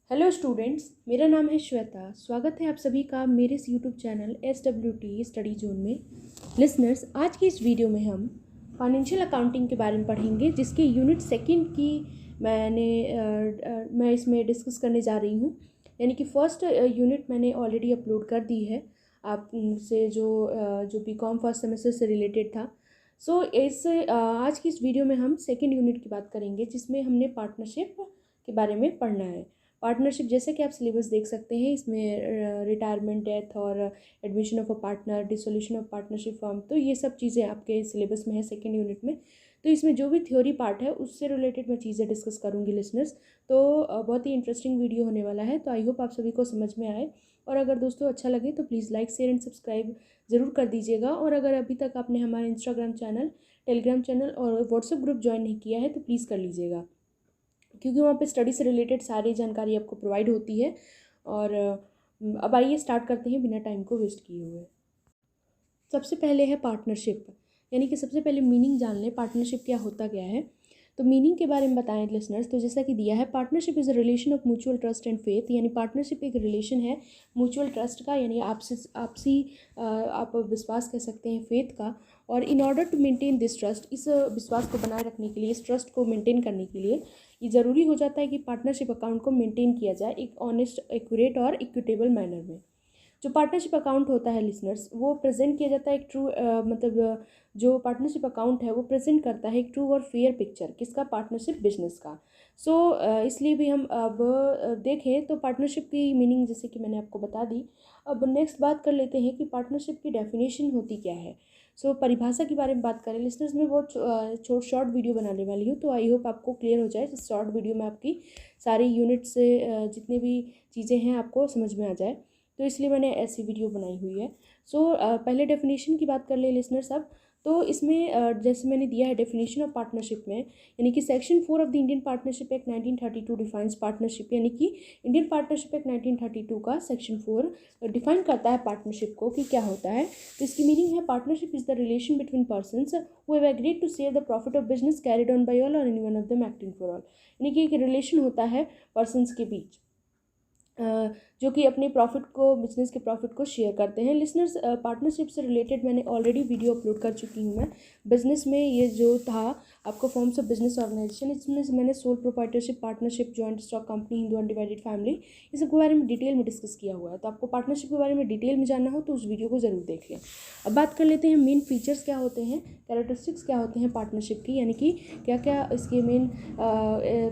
Hello students, मेरा नाम है श्वेता। स्वागत है आप सभी का मेरे इस YouTube channel SWT study zone में। लिसनर्स, आज की इस वीडियो में हम फाइनेंशियल अकाउंटिंग के बारे में पढ़ेंगे, जिसके यूनिट सेकंड की मैं इसमें डिस्कस करने जा रही हूँ। यानी कि फर्स्ट यूनिट मैंने ऑलरेडी अपलोड कर दी है आपसे, जो BCom फर्स्ट सेमेस्टर से रिलेटेड था। आज की इस वीडियो में हम सेकेंड यूनिट की बात करेंगे, जिसमें हमने पार्टनरशिप के बारे में पढ़ना है। पार्टनरशिप, जैसे कि आप सिलेबस देख सकते हैं, इसमें रिटायरमेंट, डेथ और admission of a partner, dissolution of partnership form, तो ये सब चीज़ें आपके सिलेबस में है सेकेंड यूनिट में। तो इसमें जो भी थ्योरी पार्ट है उससे रिलेटेड मैं चीज़ें डिस्कस करूँगी लिसनर्स। तो बहुत ही इंटरेस्टिंग वीडियो होने वाला है। तो आई होप आप सभी को समझ में आए, और अगर दोस्तों अच्छा लगे तो please like, share and subscribe ज़रूर कर दीजिएगा। और अगर अभी तक आपने हमारा इंस्टाग्राम चैनल, टेलीग्राम चैनल और व्हाट्सएप ग्रुप ज्वाइन नहीं किया है तो प्लीज़ कर लीजिएगा, क्योंकि वहाँ पे स्टडी से रिलेटेड सारी जानकारी आपको प्रोवाइड होती है। और अब आइए स्टार्ट करते हैं बिना टाइम को वेस्ट किए हुए। सबसे पहले है पार्टनरशिप, यानी कि सबसे पहले मीनिंग जान लें, पार्टनरशिप क्या होता क्या है। तो मीनिंग के बारे में बताएं लिसनर्स। तो जैसा कि दिया है, partnership is a relation of mutual trust and faith, यानी पार्टनरशिप एक रिलेशन है म्यूचुअल ट्रस्ट का, यानी आपसी आप विश्वास कह सकते हैं, फेथ का। और in order to maintain this trust, इस विश्वास को बनाए रखने के लिए, इस ट्रस्ट को मेंटेन करने के लिए ये ज़रूरी हो जाता है कि पार्टनरशिप अकाउंट को मेंटेन किया जाए एक ऑनेस्ट, एक्यूरेट और इक्विटेबल मैनर में। जो पार्टनरशिप अकाउंट होता है लिसनर्स, वो प्रेजेंट किया जाता है एक ट्रू जो पार्टनरशिप अकाउंट है वो प्रेजेंट करता है एक ट्रू और फेयर पिक्चर किसका, पार्टनरशिप बिजनेस का। इसलिए भी हम अब देखें तो पार्टनरशिप की मीनिंग जैसे कि मैंने आपको बता दी। अब नेक्स्ट बात कर लेते हैं कि पार्टनरशिप की डेफिनेशन होती क्या है। परिभाषा के बारे में बात करें लिसनर्स, मैं बहुत शॉर्ट वीडियो बनाने वाली हूँ, तो आई होप आपको क्लियर हो जाए। इस शॉर्ट वीडियो में आपकी सारी यूनिट से जितने भी चीज़ें हैं आपको समझ में आ जाए, तो इसलिए मैंने ऐसी वीडियो बनाई हुई है। पहले डेफिनेशन की बात कर ले लिसनर्स। अब तो इसमें जैसे मैंने दिया है डेफिनेशन ऑफ पार्टनरशिप में, यानी कि section 4 of the Indian partnership act 1932 defines partnership, यानी कि इंडियन पार्टनरशिप एक्ट 1932 का सेक्शन 4 डिफाइन करता है पार्टनरशिप को कि क्या होता है। तो इसकी मीनिंग है, partnership is the relation between persons who have agreed to share the profit of business carried on by all और any one of them acting for all. यानी कि एक रिलेशन होता है पर्सन्स के बीच जो कि अपने प्रॉफिट को, बिजनेस के प्रॉफिट को शेयर करते हैं। लिसनर्स, पार्टनरशिप से रिलेटेड मैंने ऑलरेडी वीडियो अपलोड कर चुकी हूँ मैं। बिजनेस में ये जो था आपको फॉर्म्स ऑफ बिजनेस ऑर्गेनाइजेशन, इसमें मैंने sole proprietorship, partnership, joint stock company, Hindu undivided family, इस सब के बारे में डिटेल में डिस्कस किया हुआ है। तो आपको पार्टनरशिप के बारे में डिटेल में जानना हो तो उस वीडियो को ज़रूर देख लें। अब बात कर लेते हैं मेन फीचर्स क्या होते हैं, कैरेक्टरिस्टिक्स क्या होते हैं पार्टनरशिप की, यानी कि क्या क्या इसके मेन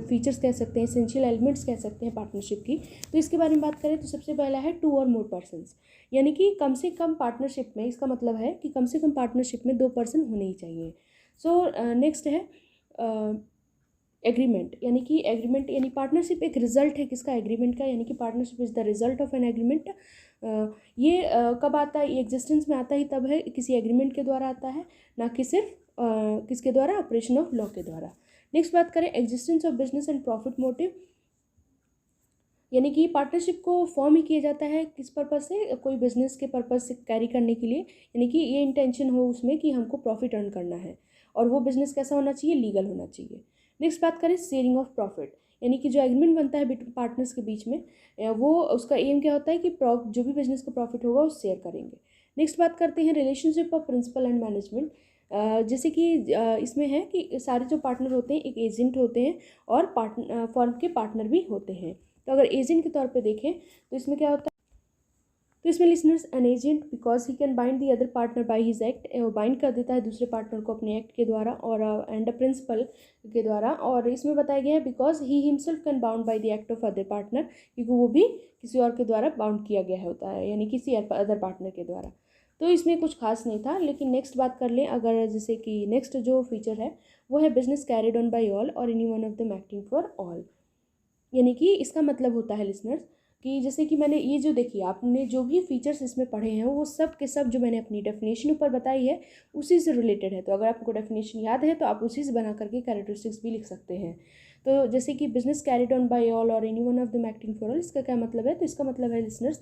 फीचर्स कह सकते हैं, एसेंशियल एलिमेंट्स कह सकते हैं पार्टनरशिप की। तो इसके बारे में बात करें तो सबसे पहला है 2 और मोर पर्सन्स, यानी कि कम से कम पार्टनरशिप में, इसका मतलब है कि कम से कम पार्टनरशिप में 2 पर्सन होने ही चाहिए। नेक्स्ट है एग्रीमेंट, यानी कि एग्रीमेंट, यानी पार्टनरशिप एक रिजल्ट है किसका, एग्रीमेंट का, यानी कि partnership is the result of an agreement. ये कब आता है, ये एग्जिस्टेंस में आता ही तब है किसी एग्रीमेंट के द्वारा आता है, ना कि सिर्फ किसके द्वारा, ऑपरेशन ऑफ लॉ के द्वारा। नेक्स्ट बात करें existence of business and profit motive, यानी कि पार्टनरशिप को फॉर्म ही किया जाता है किस पर्पज़ से, कोई बिजनेस के पर्पज़ से कैरी करने के लिए, यानी कि ये इंटेंशन हो उसमें कि हमको प्रॉफिट अर्न करना है, और वो बिजनेस कैसा होना चाहिए, लीगल होना चाहिए। नेक्स्ट बात करें शेयरिंग ऑफ प्रॉफिट, यानी कि जो एग्रीमेंट बनता है पार्टनर्स के बीच में, वो उसका एम क्या होता है कि जो भी बिजनेस का प्रॉफिट होगा वो शेयर करेंगे। नेक्स्ट बात करते हैं relationship of principal and management, जैसे कि इसमें है कि सारे जो पार्टनर होते हैं एक एजेंट होते हैं और फर्म के पार्टनर भी होते हैं। तो अगर एजेंट के तौर पे देखें तो इसमें क्या होता है, तो इसमें listeners, an agent because he can bind the other partner by his act, bind कर देता है दूसरे पार्टनर को अपने एक्ट के द्वारा, और एंड अ प्रिंसिपल के द्वारा। और इसमें बताया गया है because he himself can bound by the act of other partner, क्योंकि वो भी किसी और के द्वारा बाउंड किया गया होता है, यानी किसी अदर पार्टनर के द्वारा। तो इसमें कुछ खास नहीं था। लेकिन नेक्स्ट बात कर लें, अगर जैसे कि नेक्स्ट जो फीचर है वो है business carried on by all और any one of them acting for all, यानी कि इसका मतलब होता है लिसनर्स कि जैसे कि मैंने ये जो देखिए, आपने जो भी फीचर्स इसमें पढ़े हैं वो सब के सब जो मैंने अपनी डेफिनेशन ऊपर बताई है उसी से रिलेटेड है। तो अगर आपको डेफिनेशन याद है तो आप उसी से बना करके कैरेक्टरिस्टिक्स भी लिख सकते हैं। तो जैसे कि business carried on by all और any one of them acting for all, इसका क्या मतलब है, तो इसका मतलब है लिसनर्स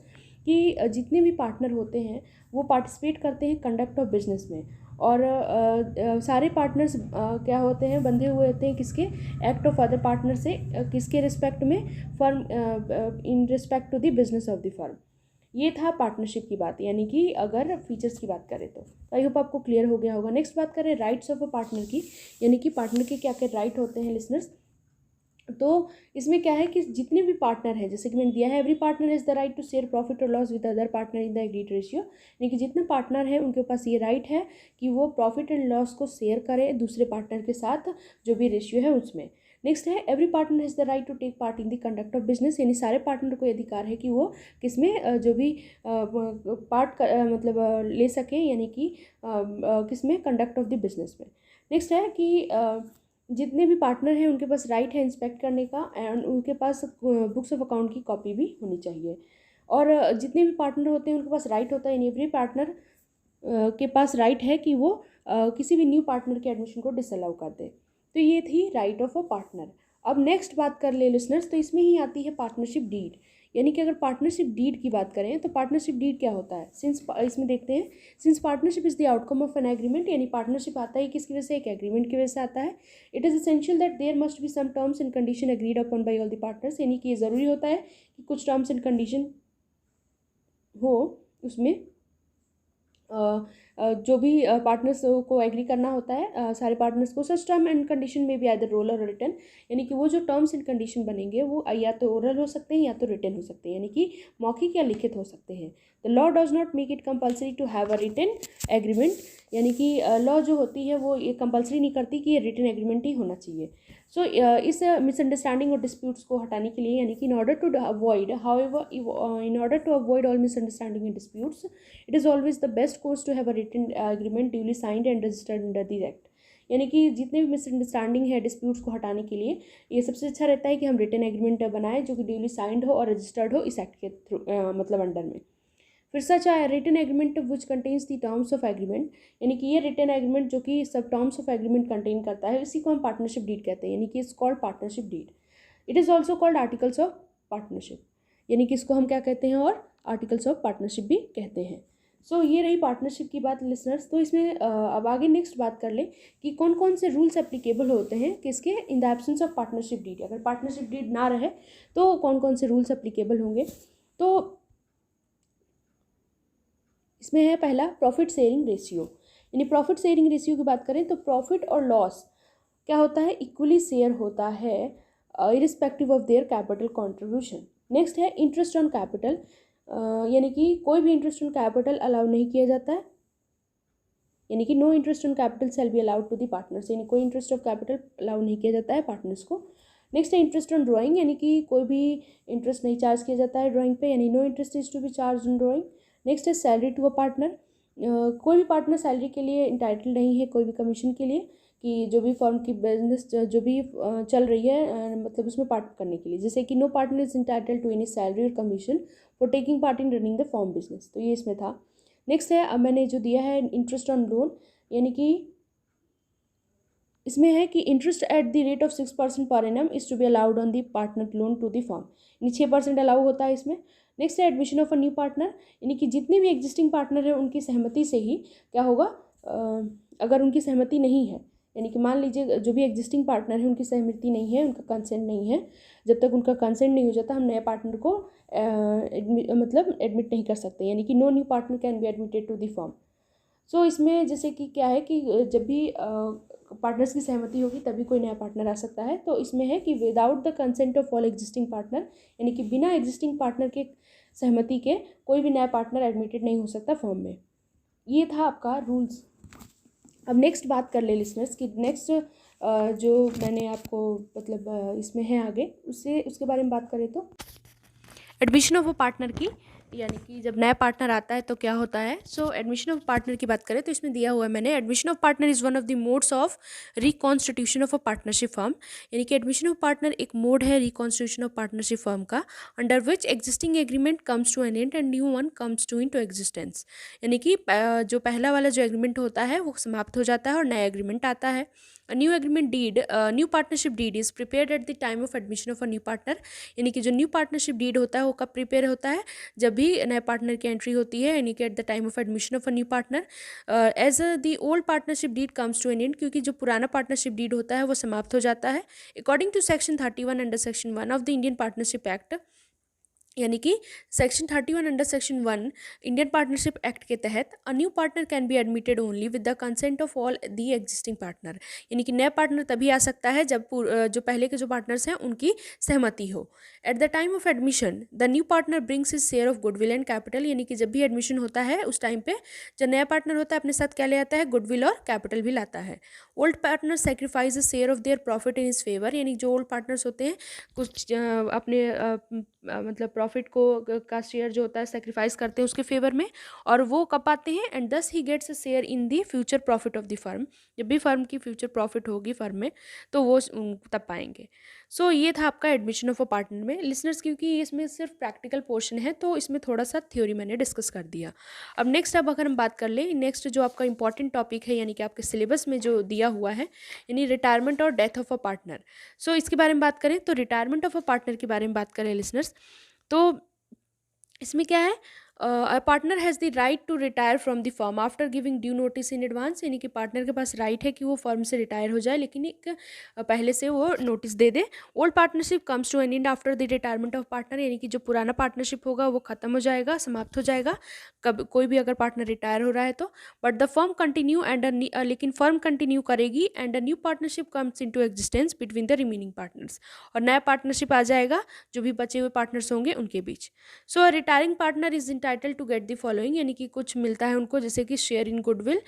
कि जितने भी पार्टनर होते हैं वो पार्टिसिपेट करते हैं कंडक्ट ऑफ बिजनेस में, और सारे पार्टनर्स क्या होते हैं, बंधे हुए होते हैं किसके, एक्ट ऑफ अदर पार्टनर से, किसके रिस्पेक्ट में, firm, in respect to the business of the firm. ये था पार्टनरशिप की बात, यानी कि अगर फीचर्स की बात करें तो आई होप आपको क्लियर हो गया होगा। नेक्स्ट बात करें राइट्स ऑफ अ पार्टनर की, यानी कि पार्टनर के क्या क्या राइट होते हैं लिसनर्स। तो इसमें क्या है कि जितने भी पार्टनर हैं, जैसे कि मैंने दिया है, every partner has the right to share profit और loss with other partner in the agreed ratio, यानी कि जितने पार्टनर हैं उनके पास ये राइट है कि वो प्रॉफिट एंड लॉस को शेयर करें दूसरे पार्टनर के साथ, जो भी रेशियो है उसमें। नेक्स्ट है every partner has the right to take part in the conduct of business, यानी सारे पार्टनर को अधिकार है कि वो किसमें जो भी पार्ट मतलब ले सकें, यानी कि किसमें, कंडक्ट ऑफ द बिजनेस में। नेक्स्ट है कि जितने भी पार्टनर हैं उनके पास राइट है इंस्पेक्ट करने का, एंड उनके पास बुक्स ऑफ अकाउंट की कॉपी भी होनी चाहिए। और जितने भी पार्टनर होते हैं उनके पास राइट होता है, एवरी पार्टनर के पास राइट है कि वो किसी भी न्यू पार्टनर के एडमिशन को डिसअलाउ कर दे। तो ये थी राइट ऑफ अ पार्टनर। अब नेक्स्ट बात कर ले लिसनर्स, तो इसमें ही आती है पार्टनरशिप डीड, यानी कि अगर पार्टनरशिप डीड की बात करें तो पार्टनरशिप डीड क्या होता है। इसमें देखते हैं, since partnership is the outcome of an agreement, यानी पार्टनरशिप आता है किसकी वजह से, एक एग्रीमेंट की वजह से आता है। It is essential that there must be some terms and condition agreed upon by all the partners, यानी कि ये ज़रूरी होता है कि कुछ टर्म्स एंड कंडीशन हो उसमें, जो भी पार्टनर्स को एग्री करना होता है सारे पार्टनर्स को। सच टर्म एंड कंडीशन में भी आइदर ओरल और रिटन, यानी कि वो जो टर्म्स एंड कंडीशन बनेंगे वो या तो ओरल हो सकते हैं या तो रिटन हो सकते हैं, यानी कि मौखिक या लिखित हो सकते हैं। The law does not make it compulsory to have a written agreement, यानी कि लॉ जो होती है वो ये कंपल्सरी नहीं करती कि ये रिटन एग्रीमेंट ही होना चाहिए। सो इस मिसअंडरस्टैंडिंग और डिस्प्यूट्स को हटाने के लिए, यानी कि in order to avoid all misunderstanding and disputes, it is always the best course to have a written agreement duly signed and registered under the act, यानी कि जितने भी मिसअंडरस्टैंडिंग है, डिस्प्यूट्स को हटाने के लिए ये सबसे अच्छा रहता है कि हम रिटन एग्रीमेंट बनाएं जो कि ड्यूली साइंड हो और रजिस्टर्ड हो इस एक्ट के थ्रू, मतलब अंडर में। फिर सच है written agreement which contains the terms of agreement, यानी कि ये रिटन एग्रीमेंट जो कि सब टर्म्स ऑफ एग्रीमेंट कंटेन करता है, इसी को हम पार्टनरशिप डीड कहते हैं, यानी कि it's called partnership deed. It is also called articles of partnership, यानी कि इसको हम क्या कहते हैं, और आर्टिकल्स ऑफ पार्टनरशिप भी कहते हैं। सो ये रही पार्टनरशिप की बात लिसनर्स। तो इसमें अब आगे नेक्स्ट बात कर लें कि कौन कौन से रूल्स एप्लीकेबल होते हैं किसके, in the absence of partnership deed, अगर पार्टनरशिप डीड ना रहे तो कौन कौन से रूल्स एप्लीकेबल होंगे। तो इसमें है पहला प्रॉफिट शेयरिंग रेशियो, यानी प्रॉफिट शेयरिंग रेशियो की बात करें तो प्रॉफिट और लॉस क्या होता है, इक्वली शेयर होता है irrespective of their capital contribution. Next है इंटरेस्ट ऑन कैपिटल, यानी कि कोई भी इंटरेस्ट ऑन कैपिटल अलाउ नहीं किया जाता है, यानी कि no interest on capital shall be allowed to the partners, यानी कोई इंटरेस्ट ऑफ कैपिटल अलाउ नहीं किया जाता है पार्टनर्स को। नेक्स्ट है इंटरेस्ट ऑन ड्राइंग, यानी कि कोई भी इंटरेस्ट नहीं चार्ज किया जाता है ड्राइंग पे, यानी no interest is to be charge on drawing. Next है सैलरी टू अ पार्टनर, कोई भी पार्टनर सैलरी के लिए इंटाइटल नहीं है, कोई भी कमीशन के लिए, कि जो भी फर्म की बिजनेस जो भी चल रही है मतलब उसमें पार्ट करने के लिए, जैसे कि no partner is entitle to any salary और commission for taking part in running the firm business, तो ये इसमें था। नेक्स्ट है अब मैंने जो दिया है इंटरेस्ट ऑन लोन, यानी कि इसमें है कि interest at the rate of 6% per annum is to be allowed on the partner loan to the firm, यानी 6% अलाउ होता है इसमें। नेक्स्ट है admission of a new partner, यानी कि जितने भी एग्जिस्टिंग पार्टनर हैं उनकी सहमति से ही क्या होगा, अगर उनकी सहमति नहीं है, यानी कि मान लीजिए जो भी एग्जिस्टिंग पार्टनर है उनकी सहमति नहीं है, उनका कंसेंट नहीं है, जब तक उनका कंसेंट नहीं हो जाता हम नए पार्टनर को मतलब एडमिट नहीं कर सकते, यानी कि no new partner can be admitted to the firm. So इसमें जैसे कि क्या है कि जब भी पार्टनर्स की सहमति होगी तभी कोई नया पार्टनर आ सकता है, तो इसमें है कि without the consent of all existing partner, यानी कि बिना एग्जिस्टिंग पार्टनर के सहमति के कोई भी नया पार्टनर एडमिटेड नहीं हो सकता फर्म में। ये था आपका रूल्स। अब नेक्स्ट बात कर ले लिसनर्स कि नेक्स्ट जो मैंने आपको मतलब इसमें है आगे उसके बारे में बात करें तो एडमिशन ऑफ अ पार्टनर की, यानी कि जब नया पार्टनर आता है तो क्या होता है। सो एडमिशन ऑफ पार्टनर की बात करें तो इसमें दिया हुआ है मैंने, admission of partner is one of the modes of reconstitution of a partnership firm, यानी कि एडमिशन ऑफ पार्टनर एक मोड है रिकॉन्स्टिट्यूशन ऑफ पार्टनरशिप फर्म का, under which existing agreement comes to an end and new one comes to into existence, यानी कि जो पहला वाला जो एग्रीमेंट होता है वो समाप्त हो जाता है और नया एग्रीमेंट आता है। New agreement deed, new partnership deed is prepared at the time of admission of a new partner. यानी कि जो न्यू पार्टनरशिप डीड होता है वो कब प्रिपेयर होता है, जब भी नए पार्टनर की एंट्री होती है, यानी कि at the time of admission of a new partner. As the old partnership deed comes to an end, क्योंकि जो पुराना पार्टनरशिप डीड होता है वो समाप्त हो जाता है। According to section 31 under section 1 of the Indian partnership act, यानी कि section 31 under section 1 Indian partnership act के तहत a new partner can be admitted only with the consent of all the existing partner. यानी कि नया partner तभी आ सकता है जब जो पहले के जो पार्टनर्स हैं उनकी सहमति हो। Eight the time of admission the new partner brings his share of goodwill and capital. यानी कि जब भी एडमिशन होता है उस टाइम पे जो नया पार्टनर होता है अपने साथ क्या ले आता है, गुडविल और कैपिटल भी लाता है। Old partner sacrifice share of their profit in his favour. यानी जो ओल्ड पार्टनर्स होते हैं कुछ अपने मतलब प्रॉफिट को का शेयर जो होता है सेक्रीफाइस करते हैं उसके फेवर में, और वो कब पाते हैं, and thus he gets a share in the future profit of the firm. जब भी फर्म की फ्यूचर प्रॉफिट होगी फर्म में तो वो तब पाएंगे। सो ये था आपका एडमिशन ऑफ अ पार्टनर में लिसनर्स। क्योंकि इसमें सिर्फ प्रैक्टिकल पोर्शन है तो इसमें थोड़ा सा थ्योरी मैंने डिस्कस कर दिया। अब नेक्स्ट अब अगर हम बात कर लें, नेक्स्ट जो आपका इंपॉर्टेंट टॉपिक है यानी कि आपके सिलेबस में जो दिया हुआ है, यानी रिटायरमेंट और डेथ ऑफ अ पार्टनर। सो इसके बारे में बात करें तो रिटायरमेंट ऑफ अ पार्टनर के बारे में बात करें लिसनर्स, तो इसमें क्या है, a partner has the right to retire from the firm after giving due notice in advance. यानी कि पार्टनर के पास राइट है कि वो फर्म से रिटायर हो जाए, लेकिन एक पहले से वो नोटिस दे दे। Old partnership comes to an end after the retirement of partner. यानी कि जो पुराना पार्टनरशिप होगा वो खत्म हो जाएगा, समाप्त हो जाएगा कब कोई भी अगर पार्टनर रिटायर हो रहा है तो। But the firm continue and लेकिन फर्म कंटिन्यू करेगी and a new partnership comes into existence between the remaining partners. और नया पार्टनरशिप आ जाएगा जो भी बचे हुए पार्टनर्स होंगे उनके बीच। So a retiring partner is entitled to get the following. यानी कि कुछ मिलता है उनको, जैसे कि शेयर इन गुडविल,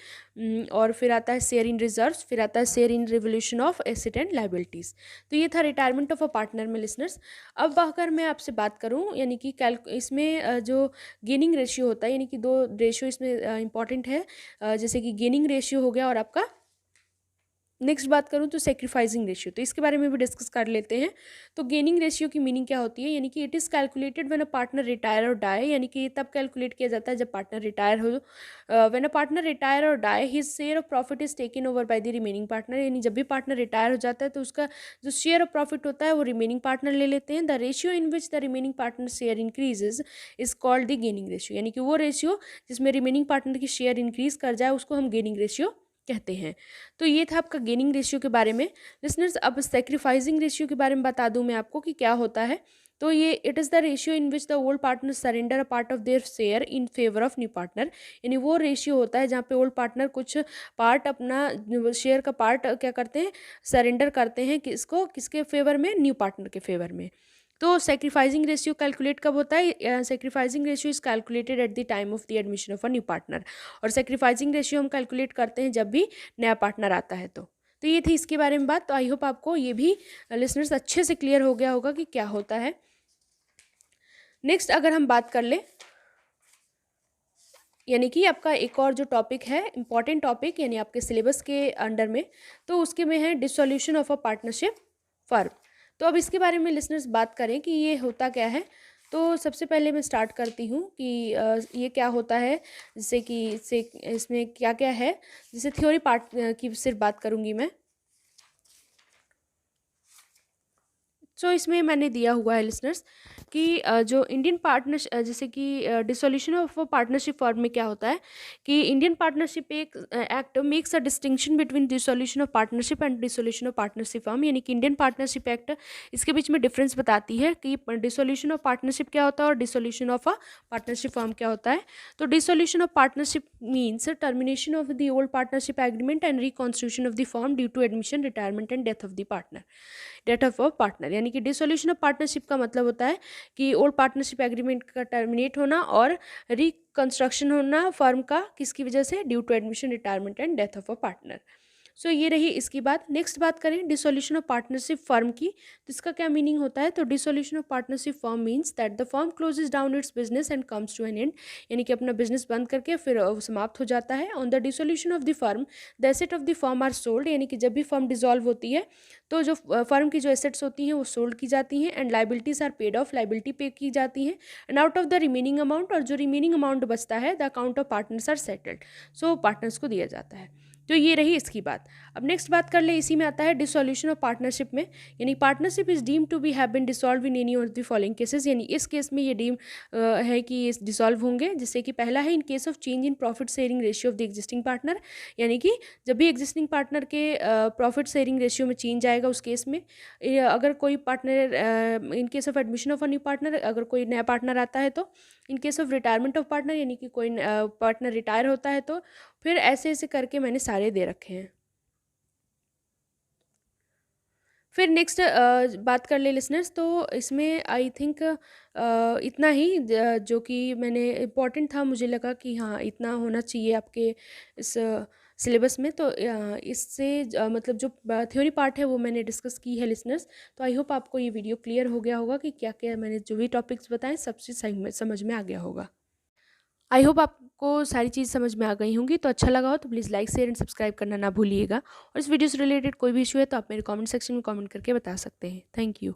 और फिर आता है शेयर इन रिजर्व्स, फिर आता है share in revolution of asset and liabilities. तो ये था रिटायरमेंट ऑफ अ पार्टनर में लिसनर्स। अब अगर मैं आपसे बात करूँ, यानी कि इसमें जो गेनिंग रेशियो होता है, यानी कि दो रेशियो इसमें इंपॉर्टेंट है, जैसे कि गेनिंग रेशियो हो गया और आपका नेक्स्ट बात करूँ तो सेक्रीफाइसिंग रेशियो। तो इसके बारे में भी डिस्कस कर लेते हैं। तो गेनिंग रेशियो की मीनिंग क्या होती है, यानी कि it is calculated when a partner retire और डाई। यानी कि तब कैलकुलेट किया जाता है जब पार्टनर रिटायर हो। व्हेन अ पार्टनर रिटायर और die his share of profit is taken over by the remaining partner. यानी जब भी पार्टनर रिटायर हो जाता है तो उसका जो शेयर ऑफ प्रॉफिट होता है वो रिमेनिंग पार्टनर ले लेते हैं। The ratio in which the remaining partner share increases is called the gaining ratio. यानी कि वो रेशियो जिसमें रिमेनिंग पार्टनर की शेयर इंक्रीज कर जाए उसको हम गेनिंग रेशियो कहते हैं। तो ये था आपका गेनिंग रेशियो के बारे में लिसनर्स। अब सेक्रीफाइसिंग रेशियो के बारे में बता दूं मैं आपको कि क्या होता है। तो ये it is the ratio in which the old partner surrender a part of their share in favour of new partner. यानी वो रेशियो होता है जहाँ पे ओल्ड पार्टनर कुछ पार्ट अपना शेयर का पार्ट क्या करते हैं, सरेंडर करते हैं किसको, किसके फेवर में, न्यू पार्टनर के फेवर में। तो सेक्रीफाइसिंग रेशियो कैलकुलेट कब होता है, sacrificing ratio is calculated at the time of the admission of a new partner. और सेक्रीफाइसिंग रेशियो हम कैलकुलेट करते हैं जब भी नया पार्टनर आता है। तो ये थी इसके बारे में बात। तो आई होप आपको ये भी लिसनर्स अच्छे से क्लियर हो गया होगा कि क्या होता है। नेक्स्ट अगर हम बात कर ले, यानी कि आपका एक और जो टॉपिक है इंपॉर्टेंट टॉपिक, यानी आपके सिलेबस के अंडर में, तो उसके में है dissolution of a partnership firm. तो अब इसके बारे में लिसनर्स बात करें कि ये होता क्या है। तो सबसे पहले मैं स्टार्ट करती हूँ कि ये क्या होता है, जैसे कि इसमें क्या क्या है। जैसे थ्योरी पार्ट की सिर्फ बात करूँगी मैं। सो इसमें मैंने दिया हुआ है लिसनर्स कि जो इंडियन पार्टनरशिप, जैसे कि डिसोल्यूशन ऑफ पार्टनरशिप फॉर्म में क्या होता है कि इंडियन पार्टनरशिप एक act makes a distinction between dissolution of partnership and dissolution of partnership form. यानी कि इंडियन पार्टनरशिप एक्ट इसके बीच में डिफरेंस बताती है कि डिसोल्यूशन ऑफ पार्टनरशिप क्या होता है और dissolution of a partnership form क्या होता है। तो dissolution of partnership means termination of the old partnership agreement and reconstitution of the form due to admission, retirement and death of the partner, death of a partner. यानी कि dissolution of partnership का मतलब होता है कि old partnership agreement का terminate होना और रिकंस्ट्रक्शन होना फर्म का, किसकी वजह से, due to admission, retirement and death of a partner. So ये रही इसकी बात। नेक्स्ट बात करें डिसोल्यूशन ऑफ पार्टनरशिप फर्म की, तो इसका क्या मीनिंग होता है। तो dissolution of partnership firm means that the firm closes down its business and comes to an end. यानी कि अपना बिजनेस बंद करके फिर समाप्त हो जाता है। On the dissolution of the firm the asset of the firm are sold. यानी कि जब भी फर्म डिसॉल्व होती है तो जो फर्म की जो एसेट्स होती हैं वो सोल्ड की जाती हैं and liabilities are paid off, liability pay की जाती हैं and out of the remaining amount, और जो रिमेनिंग अमाउंट बचता है the account of partners are settled. So partners को दिया जाता है। तो ये रही इसकी बात। अब नेक्स्ट बात कर ले, इसी में आता है डिसोल्यूशन ऑफ पार्टनरशिप में, यानी partnership is deem to be have been dissolve in any of the following cases, यानी इस केस में ये डीम है कि ये डिसॉल्व होंगे, जिससे कि पहला है in case of change in profit sharing ratio of the existing partner, यानी कि जब भी एग्जिस्टिंग पार्टनर के प्रॉफिट शेयरिंग रेशियो में चेंज आएगा उस केस में, अगर कोई partner in case of admission of a new partner, अगर कोई नया पार्टनर आता है तो, in case of retirement of partner, यानी कि कोई पार्टनर रिटायर होता है तो, फिर ऐसे ऐसे करके मैंने सारे दे रखे हैं। फिर नेक्स्ट बात कर ले लिसनर्स, तो इसमें आई थिंक इतना ही जो कि मैंने इम्पॉर्टेंट था, मुझे लगा कि हाँ इतना होना चाहिए आपके इस सिलेबस में। तो इससे मतलब जो थ्योरी पार्ट है वो मैंने डिस्कस की है लिसनर्स। तो आई होप आपको ये वीडियो क्लियर हो गया होगा कि क्या क्या मैंने जो भी टॉपिक्स बताए सब चीज़ समझ में आ गया होगा। आई होप आपको सारी चीज़ समझ में आ गई होंगी। तो अच्छा लगा हो तो please like share and subscribe करना ना भूलिएगा, और इस वीडियो से रिलेटेड कोई भी इशू है तो आप मेरे कमेंट सेक्शन में कमेंट करके बता सकते हैं। Thank you.